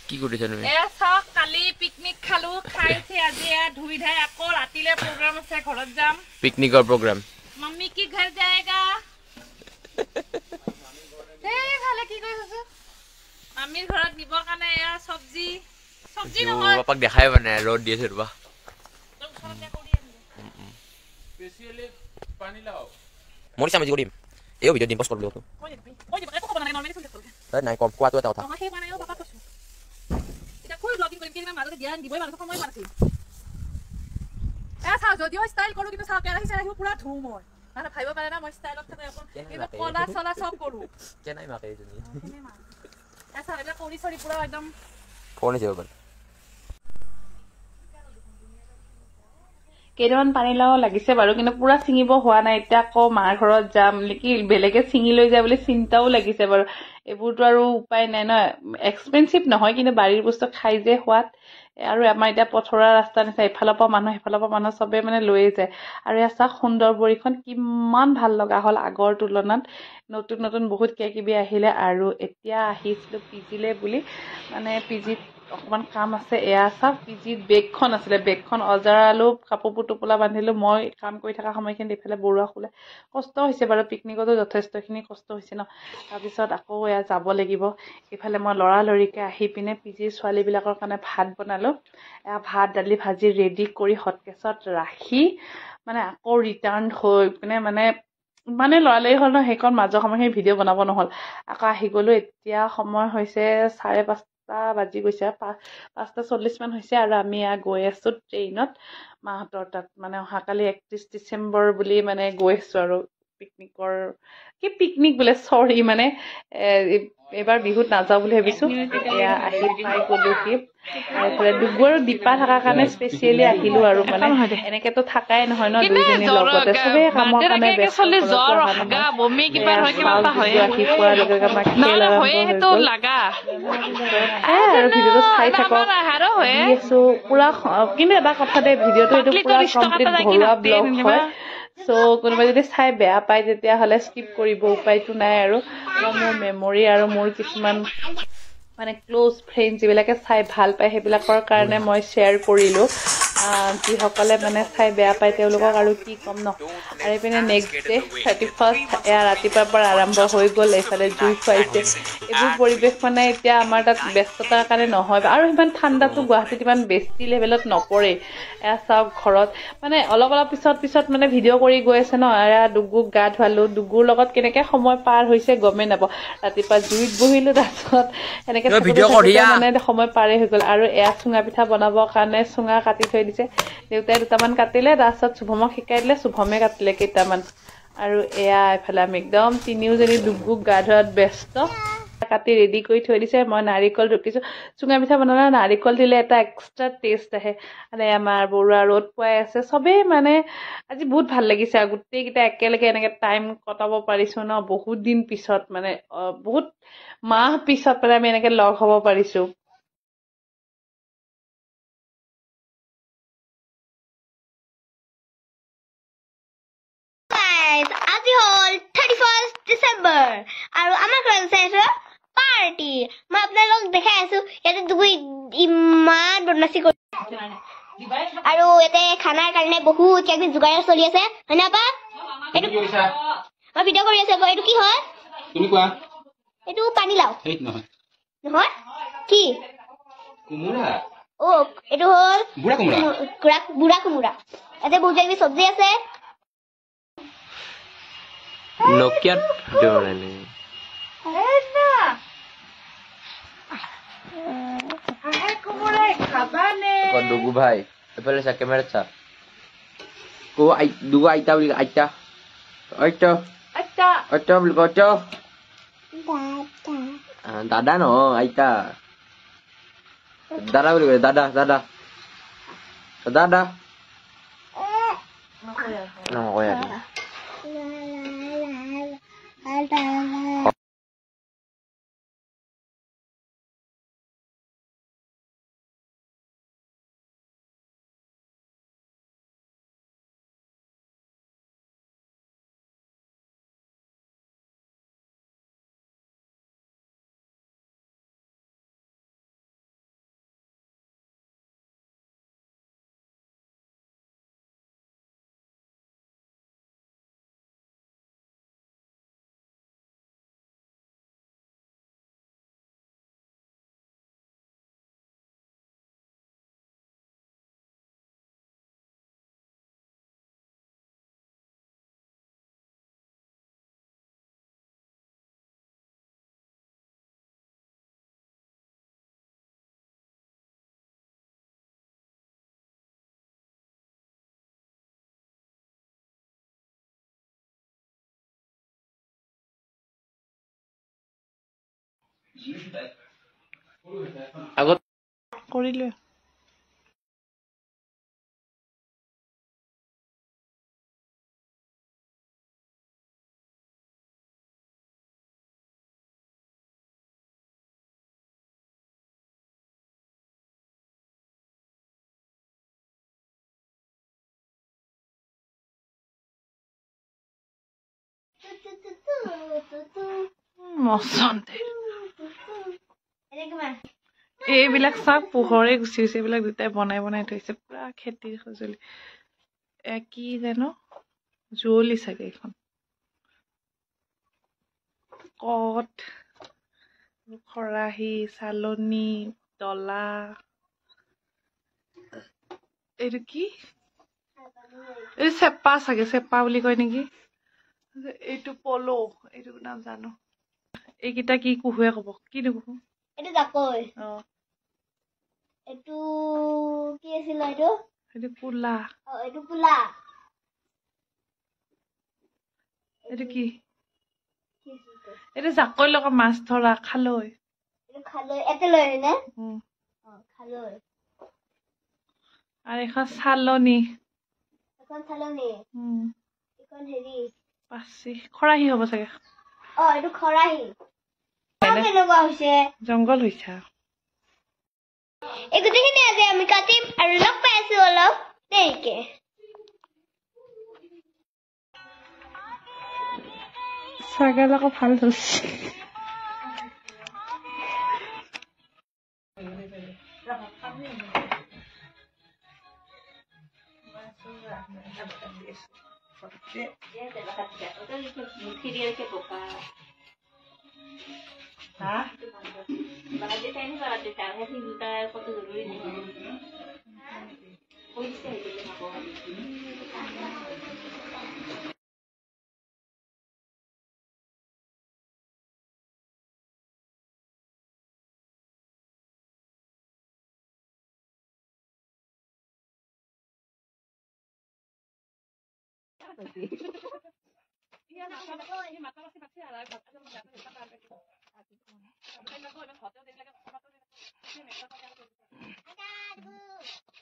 কি কৰিছা তুমি? চাওক কালি পিকনিক খালো, খাই উঠি আজি ধুই ধাই আকৌ ৰাতিলে প্ৰগ্ৰাম আছে, ঘৰত যাম। পিকনিকৰ প্ৰগ্ৰাম। मम्मी की घर जाएगा। ভালে কি কৈছ? মামীৰ ঘৰত নিবৰ কাৰণে এয়া চব্জি নহয়। পাপাক দেখাই মানে ৰ'দ দি আছে ৰবা। স্পেশালি পানী লাও। মই চাম আজি কৰিম। এই ভিডিঅ' দিম পষ্ট কৰিব লাগিব। নাই কম কোৱাটো এটা কথা। যদিও ষ্টাইল কৰো কিন্তু চাও কেৰাহী চেৰাহী পুৰা ধুও মই মানে ভাবিব পাৰে না মই ষ্টাইলত থাকে এখন কিন্তু কলা চলা সব কৰো কেনাই মাকে এজনী এসা এটা কৰি সৰি পুৰা একদম ফোন যাব পাৰে। কেইটামান পানীলাও লাগিছে বাৰু কিন্তু পুৰা ছিঙিব হোৱা নাই। এতিয়া আকৌ মাৰ ঘৰত যাম নেকি, বেলেগে ছিঙি লৈ যায় বুলি চিন্তাও লাগিছে বাৰু। এইবোৰতো আৰু উপায় নাই ন, এক্সপেঞ্চিভ নহয় কিন্তু বাৰীৰ বস্তু খাই যে সোৱাদ। আৰু আমাৰ এতিয়া পথৰুৱা ৰাস্তা নিচিনা, ইফালৰ পৰা মানুহ সিফালৰ পৰা মানুহ চবে মানে লৈয়ে যায়। আৰু এয়া চাওক সুন্দৰবৰীখন কিমান ভাল লগা হ'ল আগৰ তুলনাত। নতুন নতুন বহুত কিবা কিবি আহিলে। আৰু এতিয়া আহিছিলো পিজিলে বুলি, মানে পিজিত অকমান কাম আছে। এয়া চাওক পিজিত বেগখন আছিলে, বেগখন অজাৰালো, কাপোৰ টোপোলা বান্ধিলো। মই কাম কৰি থকা সময়খিনিত ইফালে বৰুৱা শুলে। কষ্ট হৈছে বাৰু, পিকনিকতো যথেষ্টখিনি কষ্ট হৈছে ন। তাৰপিছত আকৌ এয়া যাব লাগিব। ইফালে মই লৰালৰিকে আহি পিনে পিজিৰ ছোৱালীবিলাকৰ কাৰণে ভাত বনালো। এয়া ভাত দালি ভাজি ৰেডি কৰি হটকেছত ৰাখি মানে আকৌ ৰিটাৰ্ণ হৈ পিনে মানে লৰালৰি হ'ল ন, সেইকণ মাজৰ সময়খিনি ভিডিঅ' বনাব নহ'ল। আকৌ আহি গ'লো। এতিয়া সময় হৈছে 5:30 বাজি গৈছে, 5:40 হৈছে। আৰু আমি গৈ আছো ট্ৰেইনত মাহঁতৰ তাত, মানে অহাকালি 31 ডিচেম্বৰ বুলি মানে গৈ আছো আৰু পিকনিক বোলে চৰি মানে এইবাৰ বিহুত নাযাওঁ বুলি ভাবিছো। এতিয়া আহি পাই গলোহি। আৰু এইফালে ডুগু আৰু দীপা থকাৰ কাৰণে স্পেচিয়েলি আহিলো। আৰু মানে এনেকেতো থাকাই নহয় ন দুইজনীৰ লগতে, চবেই কামৰ কাৰণে ব্যস্ত, ঘৰতো অহা নহয়। এয়া চাওক ডুগু আহি পোৱাৰ লগে লগে আমাৰ খেল আৰম্ভ হৈ গ'ল। সেয়াই আৰু ভিডিঅ'টো চাই থাকক, দি আছো পুৰা। কিন্তু এটা কথা দেই, ভিডিঅ'টো এইটো পুৰা কমপ্লিট ঘৰুৱা ব্লগ হয়। চ' কোনোবাই যদি চাই বেয়া পায় তেতিয়াহ'লে স্কিপ কৰিব, উপায়তো নাই। আৰু মই মোৰ মেমৰি আৰু মোৰ কিছুমান মানে ক্ল'জ ফ্ৰেণ্ড যিবিলাকে চাই ভাল পায় সেইবিলাকৰ কাৰণে মই শ্বেয়াৰ কৰিলোঁ। যিসকলে মানে চাই বেয়া পায় তেওঁলোকক আৰু কি ক'ম ন। আৰু এইপিনে নেক্সট ডে 31st এয়া ৰাতিপুৱাৰ পৰা আৰম্ভ হৈ গ'ল। এইফালে জুই খুৱাইছে। এইবোৰ পৰিৱেশ মানে এতিয়া আমাৰ তাত ব্যস্ততাৰ কাৰণে নহয়। আৰু সিমান ঠাণ্ডাতো গুৱাহাটীত ইমান বেছি লেভেলত নপৰে। এয়া চাওক ঘৰত মানে অলপ পিছত মানে ভিডিঅ' কৰি গৈ আছে ন। এয়া ডুগুক গা ধুৱালো, ডুগুৰ লগত কেনেকে সময় পাৰ হৈছে গমেই নাপাওঁ। ৰাতিপুৱা জুইত বহিলো, তাৰপিছত এনেকে থাকোতে মানে সময় পাৰে হৈ গ'ল। আৰু এয়া চুঙা পিঠা বনাবৰ কাৰণে চুঙা কাটি থৈ দিছে। দেউতাই দুটামান কাটিলে, তাৰপিছত শুভমক শিকাই দিলে, শুভমে কাটিলে কেইটামান। আৰু এয়া এফালে আমি একদম তিনিওজনী ডুগুক গা ধোৱাত ব্যস্ত। কাটি ৰেডি কৰি থৈ দিছে। মই নাৰিকল ৰুকিছো। চুঙা পিঠা বনালে নাৰিকল দিলে এটা এক্সট্ৰা টেষ্ট আহে। মানে আমাৰ বৰুৱা ৰ'দ পোৱাই আছে। চবেই মানে আজি বহুত ভাল লাগিছে আৰু গোটেইকেইটা একেলগে এনেকে টাইম কটাব পাৰিছো ন, বহুত দিন পিছত মানে বহুত মাহ পিছত মানে আমি এনেকে লগ হব পাৰিছো। আজি হ'ল 31st ডিচেম্বৰ আৰু আমাৰ ঘৰত আছে পাৰ্টি। মই আপোনালোকক দেখাই আছো। ইয়াতে দুগুই ইমান বদমাচি কৰি আৰু ইয়াতে খানাৰ কাৰণে বহুত কিবা যোগাৰ চলি আছে, হয় না আপা? মই ভিডিঅ' কৰি আছো। এইটো কি হয় তুমি কোৱা? এইটো পানীলাও নহয় কি কোমোৰা। এইটো হ'ল বুঢ়া কোমোৰা। ইয়াতে বহুত কিবা চব্জি আছে। নকিয়াত ভিডিঅ' বনাইলে ডুগু ভাই এফালে চা, কেমেৰাত চা। ডুগু আইতা বুলি আইতা আইতা বুলি কয়। দাদা নহয় আইতা, দাদা বুলি কয়। দাদা দাদা দাদা নকয় আৰু আগত কৰিলে মচন্দে এইবিলাক চাওক পোহৰে গুচি গৈছে এইবিলাক দুটাই বনাই বনাই থৈছে পুৰা খেতিৰ সঁজুলি কি জানো জুৱলি চাগে এইখন কট খৰাহী চালনী ডলা এইটো কি এই চেপা চাগে চেপা বুলি কয় নেকি এইটো পলো এইটো নাম জানো এইকেইটা কি কুহুৱে কব কি নুকুহু এইটো জাকৈ অ এইটো কি আছিল এইটো এইটো পুলা এইটো পুলা এইটো কি এইটো জাকৈ লগা মাছ ধৰা খালৈ এইটো খালৈ এতে লৈ নে খালৈ আৰু এখন চালনী এখন চালনী এখন হেৰি পাচি খৰাহী হ'ব চাগে এইটো খৰাহী কেনেকুৱা হৈছে জংঘল হৈছে এই গোটেইখিনি আজি আমি কাটিম আৰু লগ পাই আছো অলপ দেৰিকে ছাগল আকৌ ভাল ধৰিছে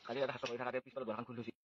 খালি এটা হাত কৰি থাকাতে পিছফালে গৰখন খুলি থৈছে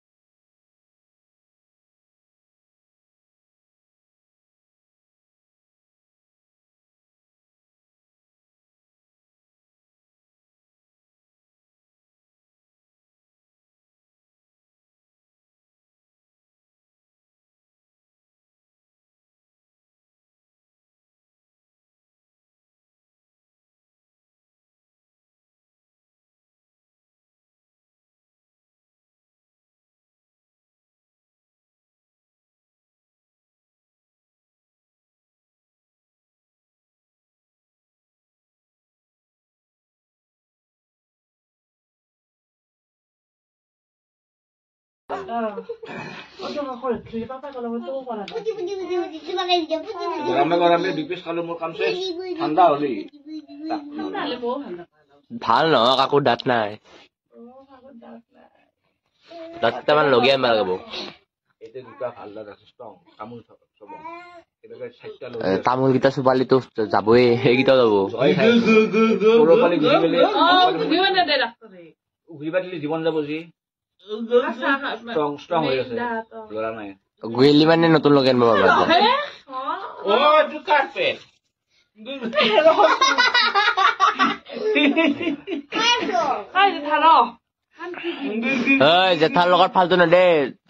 ভাল নহয় কাকো দাঁত নাই দাঁত কেইটামান লগাই আনিব লাগিব তামোল কেইটা চোবালিতো যাবই সেইকেইটাও যাব জীৱন যাব যি গুৱেলি মানে নতুন লগাই আনিব জেঠাৰ লগত ফাল্টু নেদে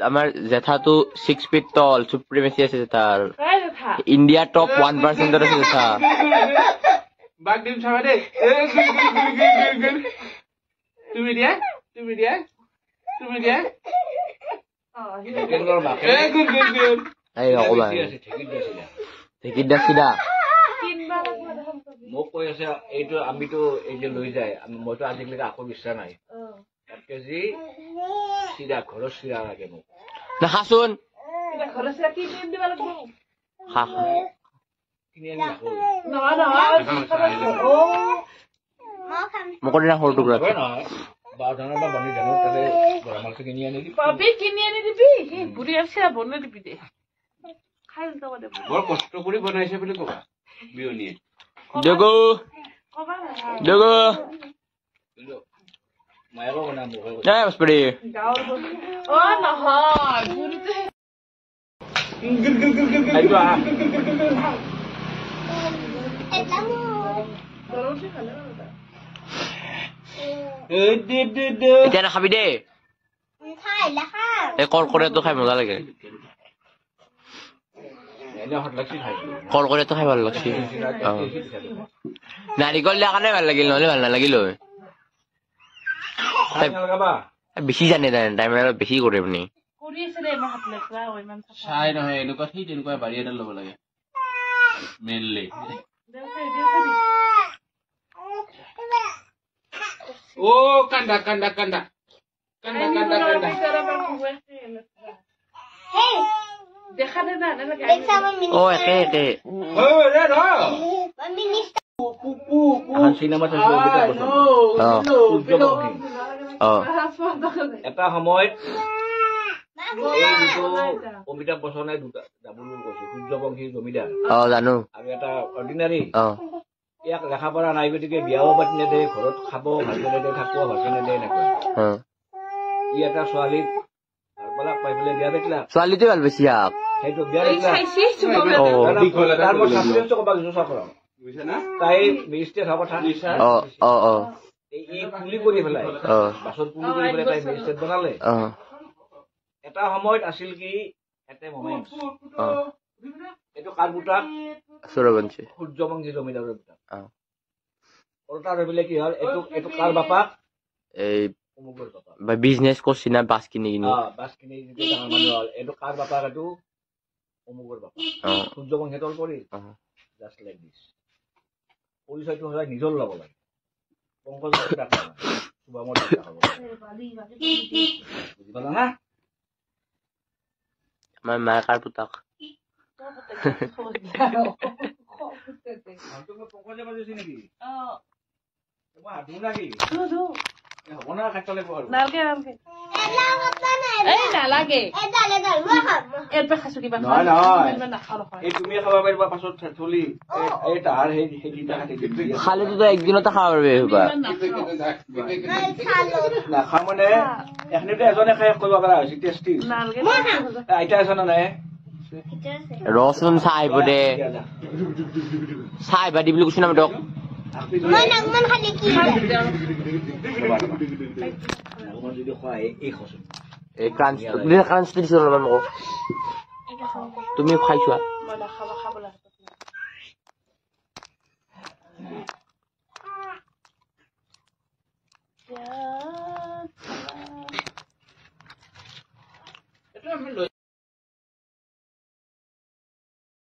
আমাৰ জেঠাটো 6 feet tall সুপ্ৰিমেচি আছে জেঠাৰ ইণ্ডিয়া টপ 1% আছে জেঠা মোক কৈ আছে এইটো আমিতো এই যে লৈ যায় মইতো আজিলৈকে আকৌ বিচৰা নাই কেজি চিৰা ঘৰৰ চিৰা লাগে মোক নাখাচোন মোক সৰু টুকুৰা বৰ কষ্ট কৰি বনাইছে বুলি কবা বিয়নীয়ে Dugo. কিন্তু মায়াৰো মানে মুখে Nah, Mas Budi. এইটো আহ এতিয়া নাখাবি দেই এই কলকৰিয়াটো খাই মজা লাগে এনে হট লাগছি খাই কলকৰিয়াটো খাই ভাল লাগছে নাৰিকল দিয়া কাৰণে ভাল লাগিল নহলে ভাল নালাগিল লগাবা বেছি জানে তাই মানে বেছি কৰে আপুনি চাই নহয় এনেকুৱা সেই তেনেকুৱা বাৰী এটা ল'ব লাগে মেইনলি অ কান্দা কান্দা কান্দা কান্দা কান্দা কান্দা অ একে একে ৰে ৰ এখন চিনেমা চাইছিলো এটা সময়ত এই যিটো অমিতাভ বচ্চনে দুটা ডাবুল কৈছো সূৰ্যবংশী জমিদাৰ জানো আৰু এটা অৰ্ডিনাৰী ইয়াক লেখা পঢ়া নাই গতিকে বিয়াও পাতি নেদে ঘৰত খাব ভালকে নেদে থাকিব ভালকে নেদে এনেকুৱা ই এটা ছোৱালীক ভালপালাক পাই পেলাই বিয়া পাতিলা ছোৱালীটো ভাল বেছি আক সেইটো বিয়া পাতিলা তাৰ মই ছাছপেন্সটো ক'ব গৈছো চব তাই মেজিষ্ট্ৰেট হোৱা কথা ই পুলি কৰি পেলাই বাছত পুলি কৰি পেলাই তাই মেজিষ্ট্ৰেট বনালে এটা সময়ত আছিল কি এটা মমেন্ট এইটো কাৰ পুতাক সূৰ্যবংশী সূৰ্যবংশী জমিদাৰৰ পুতাক ওলটা হৈ পেলাই কি হ'ল এইটো কাৰ বাপাক এই অমুকৰ বাপাক বিজনেছ কৰিছি না বাছ কিনি কিনি বাছ কিনি যেতিয়া ডাঙৰ মানুহ হ'ল এইটো কাৰ বাপাক এইটো অমুকৰ বাপাক সূৰ্যবংশী তল পৰি জাষ্ট লাইক দিছ পৰিচয়টো সদায় নিজৰ ল'ব লাগে পংকজ শুভামৰ বুজি পালা না আমাৰ মায়ে কাৰ পুতাক পংকজে বাজিছে নেকি মই হাতো নাকি হ'ব না খাই লাগিব নালাগে এই তুমি খাব পাৰিবা পাছত থলি এই তাহাৰ সেইকেইটা খালেতো একদিনতে খাব পাৰিবি এইসোপা নাখা মানে এখনিতো এজনে খাই কৰিব পৰা হৈছে টেষ্টি আইতা আছে না নাই ৰচোন চাহ আহিব দে চাহ আহিবা দি বুলি কৈছো না তোক যদি খোৱাই এই খচোন এই ক্ৰাঞ্চ দিছো অলপমান মোক তুমি খাই চোৱা